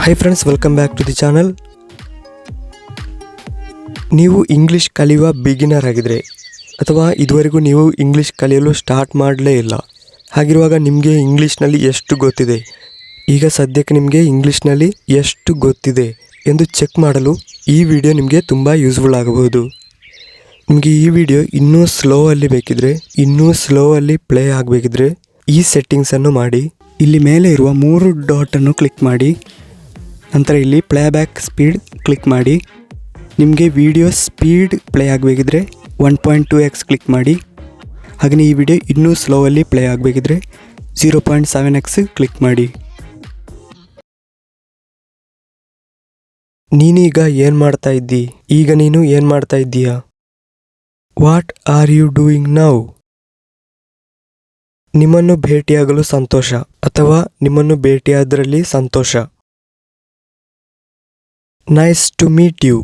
Hi friends, welcome back to the channel. ನೀವು English ಕಲಿಯುವ beginner ಆಗಿದ್ರೆ ಅಥವಾ ಇದುವರೆಗೂ ನೀವು ಇಂಗ್ಲಿಷ್ ಕಲಿಯಲು ಸ್ಟಾರ್ಟ್ ಮಾಡಲೇ ಇಲ್ಲ, ಹಾಗಿರುವಾಗ ನಿಮಗೆ ಇಂಗ್ಲಿಷ್ನಲ್ಲಿ ಎಷ್ಟು ಗೊತ್ತಿದೆ, ಈಗ ಸದ್ಯಕ್ಕೆ ನಿಮಗೆ ಇಂಗ್ಲಿಷ್ನಲ್ಲಿ ಎಷ್ಟು ಗೊತ್ತಿದೆ ಎಂದು ಚೆಕ್ ಮಾಡಲು ಈ ವಿಡಿಯೋ ನಿಮಗೆ ತುಂಬ ಯೂಸ್ಫುಲ್ ಆಗಬಹುದು. ನಿಮಗೆ ಈ ವಿಡಿಯೋ ಇನ್ನೂ ಸ್ಲೋ ಅಲ್ಲಿ ಬೇಕಿದ್ರೆ, ಇನ್ನೂ ಸ್ಲೋ ಅಲ್ಲಿ ಪ್ಲೇ ಆಗಬೇಕಿದ್ರೆ ಈ ಸೆಟ್ಟಿಂಗ್ಸನ್ನು ಮಾಡಿ. ಇಲ್ಲಿ ಮೇಲೆ ಇರುವ 3 ಡಾಟನ್ನು ಕ್ಲಿಕ್ ಮಾಡಿ, ನಂತರ ಇಲ್ಲಿ ಪ್ಲೇಬ್ಯಾಕ್ ಸ್ಪೀಡ್ ಕ್ಲಿಕ್ ಮಾಡಿ. ನಿಮಗೆ ವಿಡಿಯೋ ಸ್ಪೀಡ್ ಪ್ಲೇ ಆಗಬೇಕಿದ್ರೆ 1.2x ಕ್ಲಿಕ್ ಮಾಡಿ. ಹಾಗೆಯೇ ಈ ವಿಡಿಯೋ ಇನ್ನೂ ಸ್ಲೋವಲ್ಲಿ ಪ್ಲೇ ಆಗಬೇಕಿದ್ರೆ 0.7x ಕ್ಲಿಕ್ ಮಾಡಿ. ನೀನೀಗ ಏನು ಮಾಡ್ತಾ ಇದ್ದಿ? ಈಗ ನೀನು ಏನು ಮಾಡ್ತಾ ಇದ್ದೀಯಾ? What are you doing now? ನಿಮ್ಮನ್ನು ಭೇಟಿಯಾಗಲು ಸಂತೋಷ ಅಥವಾ ನಿಮ್ಮನ್ನು ಭೇಟಿಯಾದರಲ್ಲಿ ಸಂತೋಷ. Nice to meet you.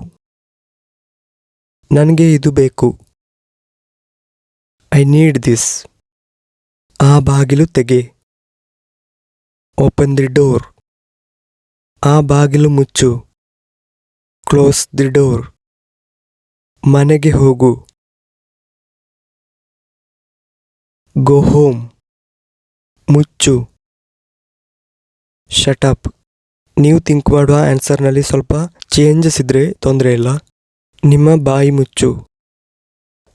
ನನಗೆ ಇದು ಬೇಕು. I need this. ಆ ಬಾಗಿಲು ತೆಗೆ. Open the door. ಆ ಬಾಗಿಲು ಮುಚ್ಚು. Close the door. ಮನೆಗೆ ಹೋಗು. Go home. ಮುಚ್ಚು. Shut up. ನೀವು ಥಿಂಕ್ ಮಾಡುವ ಆನ್ಸರ್ನಲ್ಲಿ ಸ್ವಲ್ಪ ಚೇಂಜಸ್ ಇದ್ದರೆ ತೊಂದರೆ ಇಲ್ಲ. ನಿಮ್ಮ ಬಾಯಿ ಮುಚ್ಚು.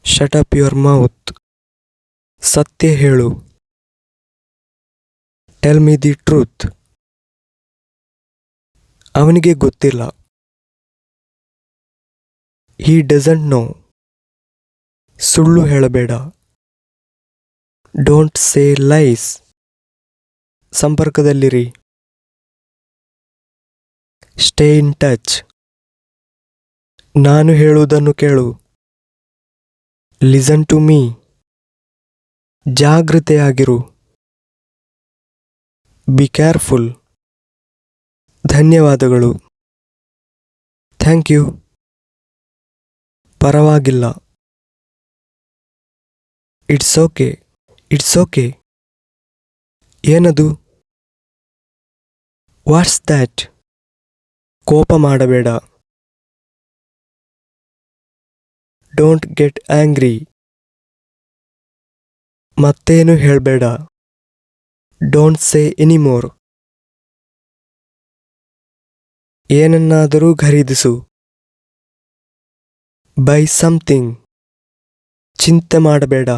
Shut up your mouth. ಸತ್ಯ ಹೇಳು. Tell me the truth. ಅವನಿಗೆ ಗೊತ್ತಿಲ್ಲ. He doesn't know. ಸುಳ್ಳು ಹೇಳಬೇಡ. Don't say lies. ಸಂಪರ್ಕದಲ್ಲಿರಿ. Stay in touch. ನಾನು ಹೇಳುವುದನ್ನು ಕೇಳು. Listen to me. ಜಾಗೃತೆಯಾಗಿರು. Be careful. ಧನ್ಯವಾದಗಳು. Thank you. ಪರವಾಗಿಲ್ಲ. It's okay. It's okay. ಏನದು? What's that? ಕೋಪ ಮಾಡಬೇಡ. Don't get angry. ಮತ್ತೇನು ಹೇಳಬೇಡ. Don't say anymore. ಏನನ್ನಾದರೂ ಖರೀದಿಸು. Buy something. ಚಿಂತೆ ಮಾಡಬೇಡ.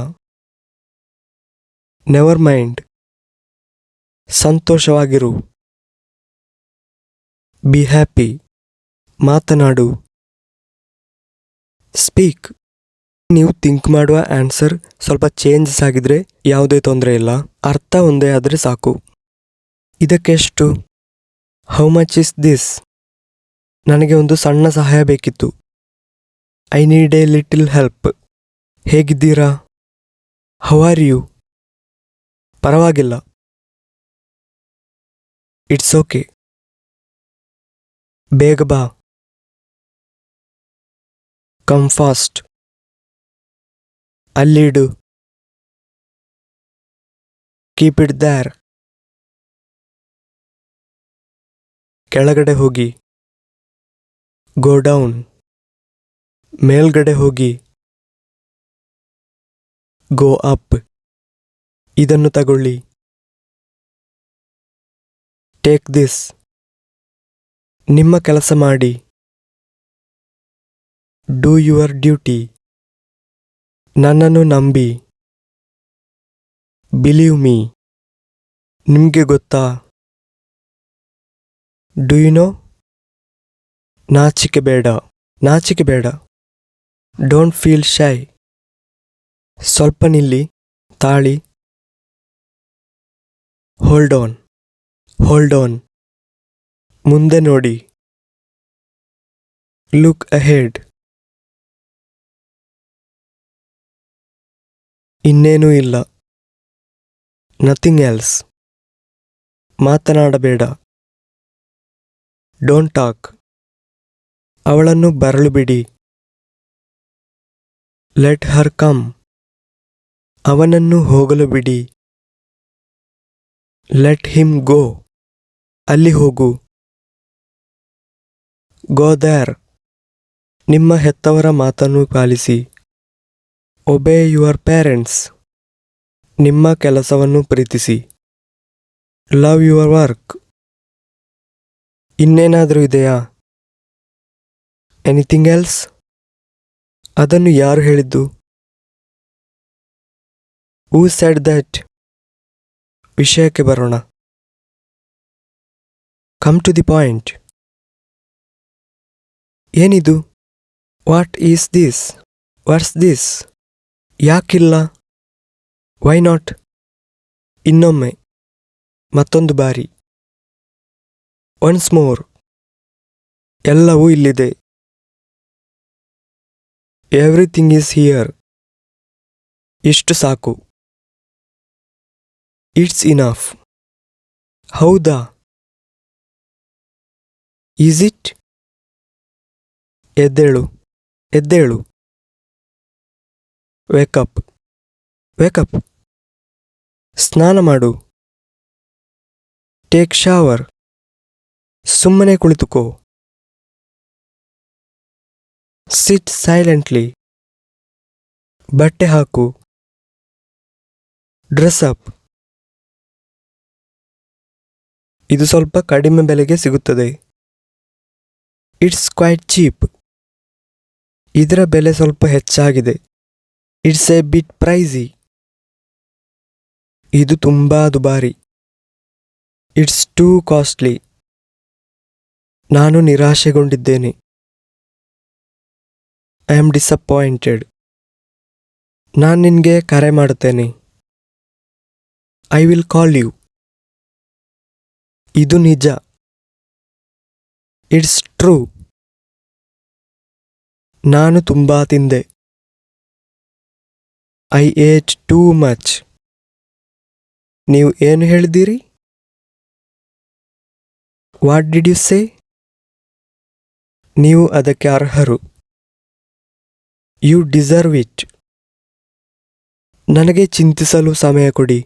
Never mind. ಸಂತೋಷವಾಗಿರು. Be happy. ಮಾತನಾಡು. ಸ್ಪೀಕ್. ನೀವು ಥಿಂಕ್ ಮಾಡುವ ಆನ್ಸರ್ ಸ್ವಲ್ಪ ಚೇಂಜಸ್ ಆಗಿದ್ರೆ ಯಾವುದೇ ತೊಂದರೆ ಇಲ್ಲ, ಅರ್ಥ ಒಂದೇ ಆದರೆ ಸಾಕು. ಇದಕ್ಕೆಷ್ಟು? How much is this? ನನಗೆ ಒಂದು ಸಣ್ಣ ಸಹಾಯ ಬೇಕಿತ್ತು. I need a little help. ಹೇಗಿದ್ದೀರಾ? How are you? ಪರವಾಗಿಲ್ಲ. It's okay. ಬೇಗ ಬಾ. Come fast. ಅಲ್ಲಿಡು. Keep it there. ಕೆಳಗಡೆ ಹೋಗಿ. Go down. ಮೇಲ್ಗಡೆ ಹೋಗಿ. Go up. ಇದನ್ನು ತಗೊಳ್ಳಿ. Take this. ನಿಮ್ಮ ಕೆಲಸ ಮಾಡಿ. Do your duty. ನನ್ನನ್ನು ನಂಬಿ. Believe me. ನಿಮಗೆ ಗೊತ್ತಾ? Do you know? ನಾಚಿಕೆ ಬೇಡ. ನಾಚಿಕೆ ಬೇಡ. Don't feel shy. ಸ್ವಲ್ಪ ನಿಲ್ಲಿ. ತಾಳಿ. Hold on. Hold on. ಮುಂದೆ ನೋಡಿ. Look ahead. ಇನ್ನೇನೂ ಇಲ್ಲ. Nothing else. ಮಾತನಾಡಬೇಡ. Don't talk. ಅವಳನ್ನು ಬರಲು ಬಿಡಿ. Let her come. ಅವನನ್ನು ಹೋಗಲು ಬಿಡಿ. Let him go. ಅಲ್ಲಿ ಹೋಗು. Go there. ನಿಮ್ಮ ಹೆತ್ತವರ ಮಾತನ್ನು ಪಾಲಿಸಿ. ಒಬೇ your parents. ನಿಮ್ಮ ಕೆಲಸವನ್ನು ಪ್ರೀತಿಸಿ. Love your work. ಇನ್ನೇನಾದರೂ ಇದೆಯಾ? Anything else? ಅದನ್ನು ಯಾರು ಹೇಳಿದ್ದು? Who said that? ವಿಷಯಕ್ಕೆ ಬರೋಣ. Come to the point. ಏನಿದು? What is this? What's this? ಯಾಕಿಲ್ಲ? Why not? ಇನ್ನೊಮ್ಮೆ, ಮತ್ತೊಂದು ಬಾರಿ. Once more. ಎಲ್ಲವೂ ಇಲ್ಲಿದೆ. Everything is here. ಇಷ್ಟು ಸಾಕು. It's enough. ಹೌದಾ? Is it? ಎದ್ದೇಳು, ಎದ್ದೇಳು. Wake up, wake up. ಸ್ನಾನ ಮಾಡು. Take shower. ಸುಮ್ಮನೆ ಕುಳಿತುಕೋ. Sit silently. ಬಟ್ಟೆ ಹಾಕು. Dress up. ಇದು ಸ್ವಲ್ಪ ಕಡಿಮೆ ಬೆಲೆಗೆ ಸಿಗುತ್ತದೆ. It's quite cheap. ಇದರ ಬೆಲೆ ಸ್ವಲ್ಪ ಹೆಚ್ಚಾಗಿದೆ. It's a bit pricey. ಇದು ತುಂಬಾ ದುಬಾರಿ. It's too costly. ನಾನು ನಿರಾಶೆಗೊಂಡಿದ್ದೇನೆ. I am disappointed. ನಾನು ನಿನಗೆ ಕರೆ ಮಾಡುತ್ತೇನೆ. I will call you. ಇದು ನಿಜ. It's true. ನಾನು ತುಂಬಾ ತಿಂದೆ. I ate too much. ನೀವು ಏನು ಹೇಳಿದ್ದೀರಿ? What did you say? ನೀವು ಅದಕ್ಕೆ ಅರ್ಹರು. You deserve it. ನನಗೆ ಚಿಂತಿಸಲು ಸಮಯ ಕೊಡಿ.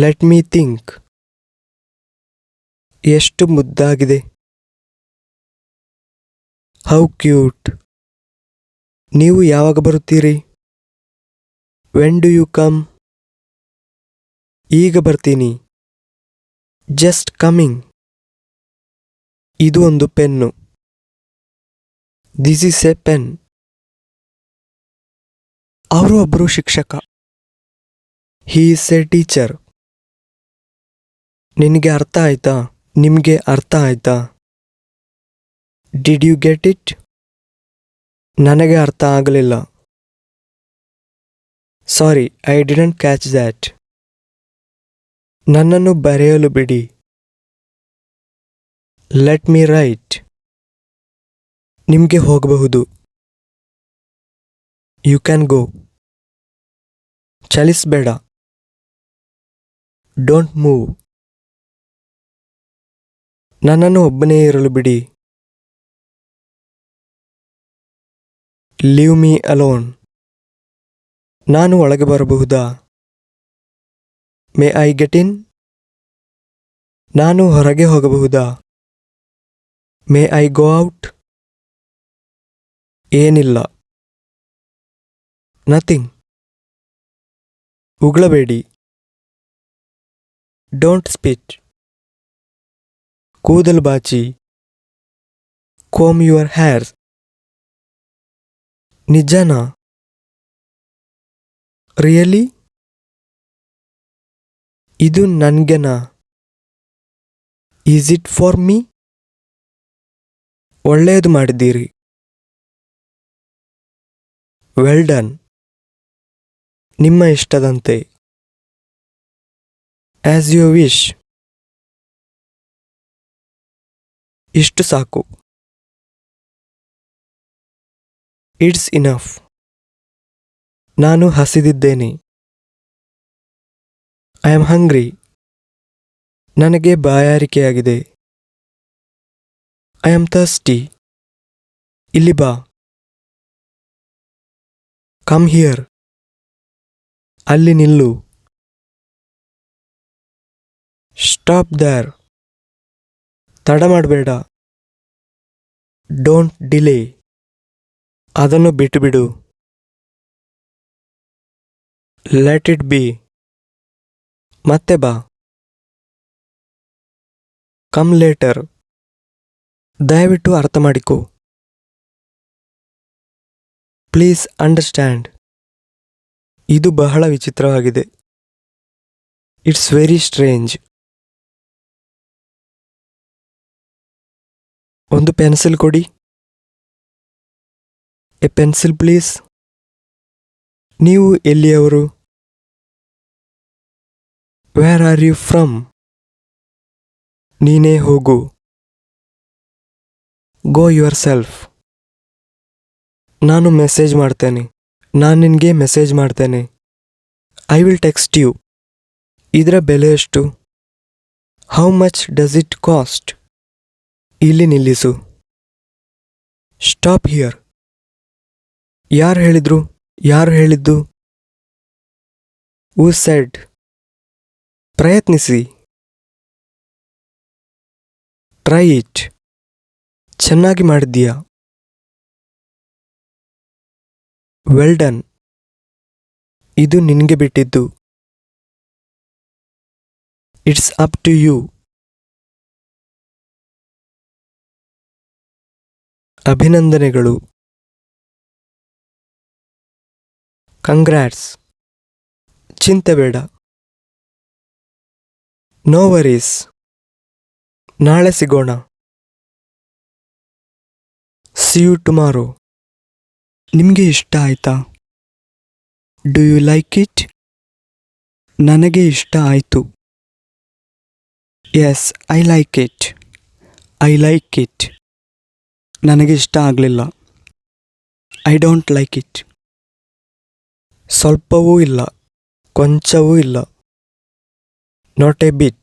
Let me think. ಎಷ್ಟು ಮುದ್ದಾಗಿದೆ. How cute. ನೀವು ಯಾವಾಗ ಬರುತ್ತೀರಿ? When do you come? ಈಗ ಬರ್ತೀನಿ. Just coming. ಇದು ಒಂದು pen. This is a pen. ಅವರು ಒಬ್ಬರು ಶಿಕ್ಷಕ. He is a teacher. ನಿನಗೆ ಅರ್ಥ ಆಯ್ತಾ? ನಿಮಗೆ ಅರ್ಥ ಆಯ್ತಾ? Did you get it? ನನಗೆ ಅರ್ಥ ಆಗಲಿಲ್ಲ. Sorry, I didn't catch that. ನನ್ನನ್ನು ಬರೆಯಲು ಬಿಡಿ. Let me write. ನಿಮಗೆ ಹೋಗಬಹುದು. You can go. ಚಲಿಸಬೇಡ. Don't move. ನನ್ನನ್ನು ಒಬ್ಬನೇ ಇರಲು ಬಿಡಿ. Leave me alone. ನಾನು ಒಳಗೆ ಬರಬಹುದಾ? May I get in? ನಾನು ಹೊರಗೆ ಹೋಗಬಹುದಾ? May I go out? ಏನಿಲ್ಲ. ನಥಿಂಗ್. ಉಗುಳಬೇಡಿ. Don't spit. ಕೂದಲು ಬಾಚಿ. Comb your hairs. ನಿಜನಾ? ರಿಯಲಿ? ಇದು ನನ್ಗೆನಾ? Is it for me? ಒಳ್ಳೆಯದು ಮಾಡಿದ್ದೀರಿ. Well done. ನಿಮ್ಮ ಇಷ್ಟದಂತೆ. As you wish. ಇಷ್ಟು ಸಾಕು. It's enough. ನಾನು ಹಸಿದಿದ್ದೇನೆ. I am hungry. ನನಗೆ ಬಾಯಾರಿಕೆಯಾಗಿದೆ. I am thirsty. ಇಲ್ಲಿ ಬಾ. Come here. ಅಲ್ಲಿ ನಿಲ್ಲು. Stop there. ತಡ ಮಾಡಬೇಡ. Don't delay. ಅದನ್ನು ಬಿಟ್ಟುಬಿಡು. Let it be. ಮತ್ತೆ ಬಾ. Come later. ದಯವಿಟ್ಟು ಅರ್ಥ ಮಾಡಿಕೊ. Please understand. ಇದು ಬಹಳ ವಿಚಿತ್ರವಾಗಿದೆ. It's very strange. ಒಂದು ಪೆನ್ಸಿಲ್ ಕೊಡಿ. A pencil please. ನೀವು ಎಲ್ಲಿಯವರು? Where are you from? ನೀನೇ ಹೋಗು. Go yourself. ನಾನು ಮೆಸೇಜ್ ಮಾಡ್ತೇನೆ. ನಾನು ನಿನಗೆ ಮೆಸೇಜ್ ಮಾಡ್ತೇನೆ. I will text you. ಇದರ ಬೆಲೆ ಎಷ್ಟು? How much does it cost? ಇಲ್ಲಿ ನಿಲ್ಲಿಸು. Stop here. ಯಾರು ಹೇಳಿದ್ರು? ಯಾರು ಹೇಳಿದ್ದು? Who said? ಪ್ರಯತ್ನಿಸಿ. Try it. ಚೆನ್ನಾಗಿ ಮಾಡಿದ್ದೀಯಾ. Well done. ಇದು ನಿನಗೆ ಬಿಟ್ಟಿದ್ದು. It's up to you. ಅಭಿನಂದನೆಗಳು. ಕಂಗ್ರ್ಯಾಟ್ಸ್. ಚಿಂತೆ ಬೇಡ. No worries. ನಾಳೆ ಸಿಗೋಣ. See you tomorrow. ನಿಮಗೆ ಇಷ್ಟ ಆಯ್ತಾ? Do you like it? ನನಗೆ ಇಷ್ಟ ಆಯಿತು. Yes, I like it. I like it. ನನಗೆ ಇಷ್ಟ ಆಗಲಿಲ್ಲ. I don't like it. ಸ್ವಲ್ಪವೂ ಇಲ್ಲ, ಕೊಂಚವೂ ಇಲ್ಲ. Not a bit.